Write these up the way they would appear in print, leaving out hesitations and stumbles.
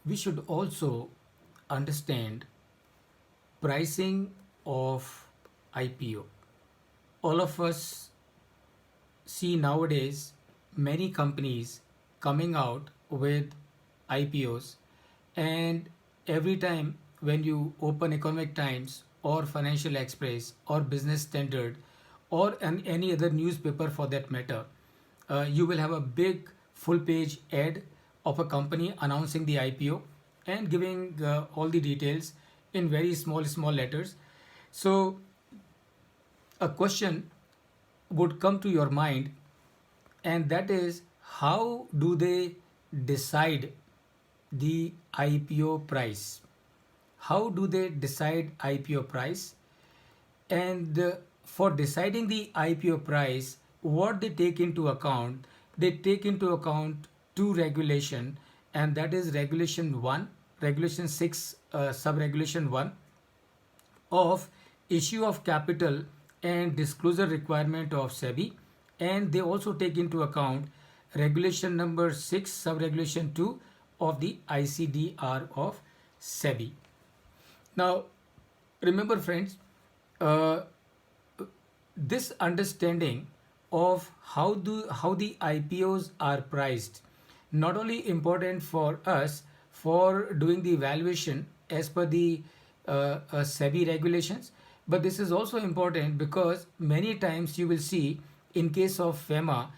we should also understand pricing of IPO. All of us see nowadays many companies coming out with IPOs, and every time when you open Economic Times or Financial Express or Business Standard or any other newspaper for that matter, you will have a big full page ad of a company announcing the IPO and giving all the details in very small letters. So a question would come to your mind, and that is, how do they decide the IPO price? How do they decide IPO price? And for deciding the IPO price, what they take into account, they take into account two regulation, and that is regulation 1, regulation 6, sub-regulation 1 of issue of capital and disclosure requirement of SEBI, and they also take into account regulation number 6, sub-regulation 2 of the ICDR of SEBI. Now, remember friends, uh, this understanding of how the IPOs are priced not only important for us for doing the evaluation as per the SEBI regulations, but this is also important because many times you will see in case of FEMA,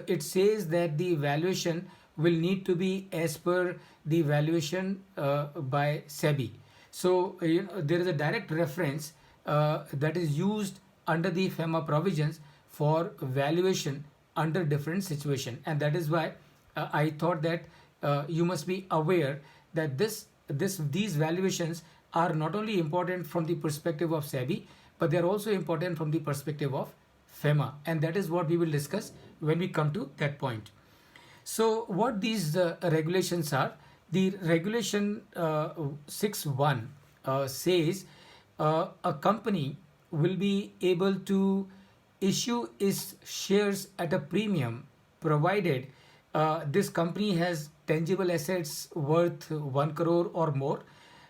it says that the valuation will need to be as per the valuation by SEBI. So there is a direct reference that is used under the FEMA provisions for valuation under different situation, and that is why I thought that you must be aware that these valuations are not only important from the perspective of SEBI, but they are also important from the perspective of FEMA, and that is what we will discuss when we come to that point. So what these regulations are, the regulation 6.1 says a company will be able to issue its shares at a premium provided this company has tangible assets worth 1 crore or more,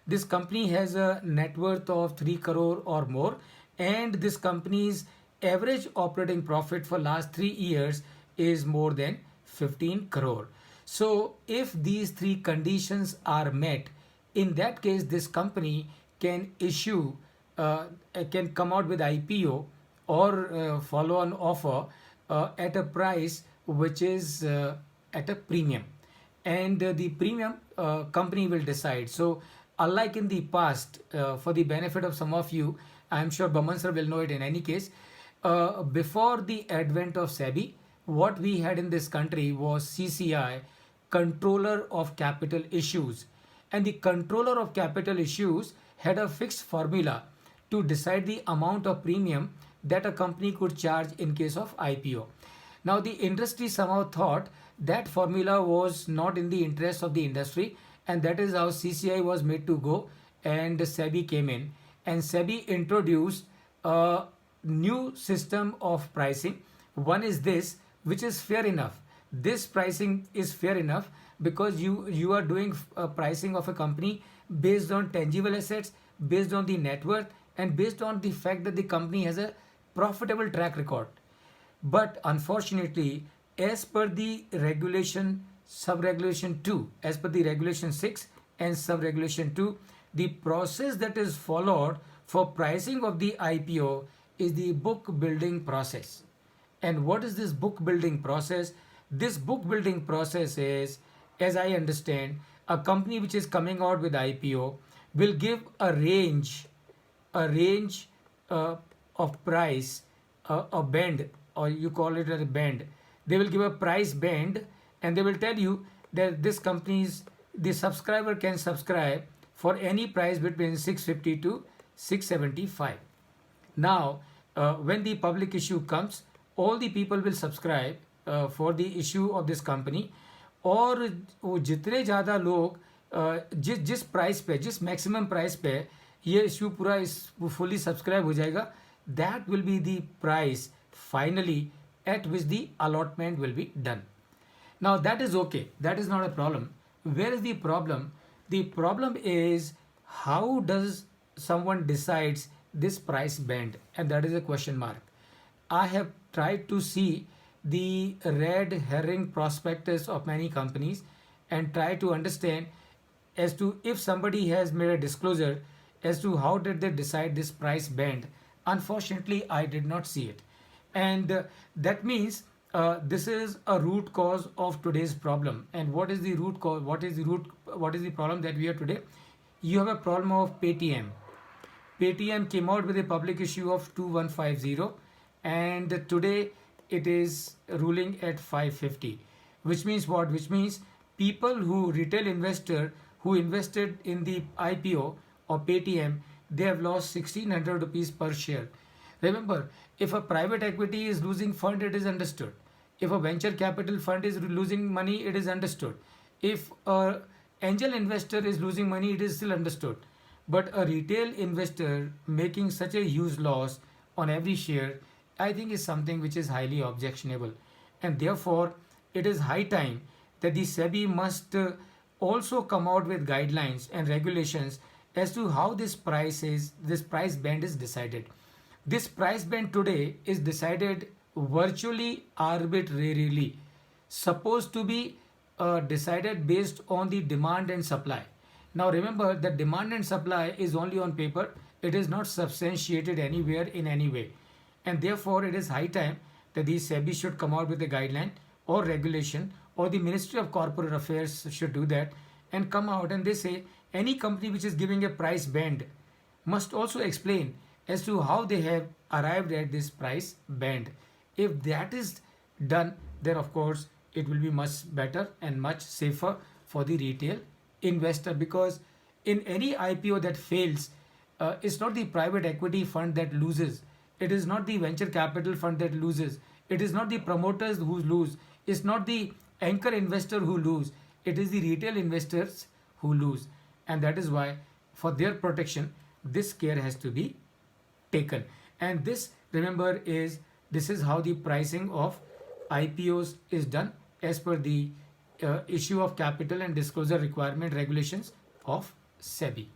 this company has a net worth of 3 crore or more, and this company's average operating profit for last 3 years is more than 15 crore. So if these three conditions are met, in that case this company can issue can come out with IPO or follow on offer at a price which is at a premium, and the premium company will decide. So unlike in the past, for the benefit of some of you, I am sure Baman sir will know it in any case, before the advent of SEBI, what we had in this country was CCI, Controller of Capital Issues, and the Controller of Capital Issues had a fixed formula to decide the amount of premium that a company could charge in case of IPO. Now the industry somehow thought that formula was not in the interest of the industry, and that is how CCI was made to go, and SEBI came in, and SEBI introduced a new system of pricing. One is this, which is fair enough. This pricing is fair enough because you are doing a pricing of a company based on tangible assets, based on the net worth, and based on the fact that the company has a profitable track record. But unfortunately, as per the regulation sub-regulation 2, as per the regulation 6 and sub-regulation 2, the process that is followed for pricing of the IPO is the book building process. And what is this book building process? This book building process is, as I understand, a company which is coming out with IPO will give a range of price, a band, or you call it a band. They will give a price band, and they will tell you that the subscriber can subscribe for any price between 650 to 675. Now, when the public issue comes, all the people will subscribe for the issue of this company, और वो जितने ज़्यादा लोग जिस price पे, जिस maximum price पे ये इशू पूरा इस फुली सब्सक्राइब हो जाएगा, that will be the price finally at which the allotment will be done. Now that is okay, that is not a problem. where is the problem? The problem is how does someone decides this price band, and that is a question mark. I have tried to see the red herring prospectus of many companies and try to understand as to if somebody has made a disclosure as to how did they decide this price band. Unfortunately, I did not see it, and that means this is a root cause of today's problem. And what is the root cause? What is the problem that we have today? You have a problem of Paytm. Paytm came out with a public issue of 2150, and today it is ruling at 550, which means what? Which means people who retail investor who invested in the IPO of Paytm, they have lost 1600 rupees per share. Remember, if a private equity is losing fund, it is understood. If a venture capital fund is losing money, it is understood. If a angel investor is losing money, it is still understood. But a retail investor making such a huge loss on every share, I think is something which is highly objectionable. And therefore, it is high time that the SEBI must also come out with guidelines and regulations as to how this price band is decided. This price band today is decided virtually arbitrarily, supposed to be decided based on the demand and supply. Now remember that demand and supply is only on paper, it is not substantiated anywhere in any way. And therefore, it is high time that the SEBI should come out with a guideline or regulation, or the Ministry of Corporate Affairs should do that and come out and they say any company which is giving a price band must also explain as to how they have arrived at this price band. If that is done, then of course it will be much better and much safer for the retail investor, because in any IPO that fails, it's not the private equity fund that loses, it is not the venture capital fund that loses, it is not the promoters who lose, it's not the anchor investor who lose, it is the retail investors who lose. And that is why for their protection this care has to be taken. And this, remember, is this is how the pricing of IPOs is done as per the issue of capital and disclosure requirement regulations of SEBI.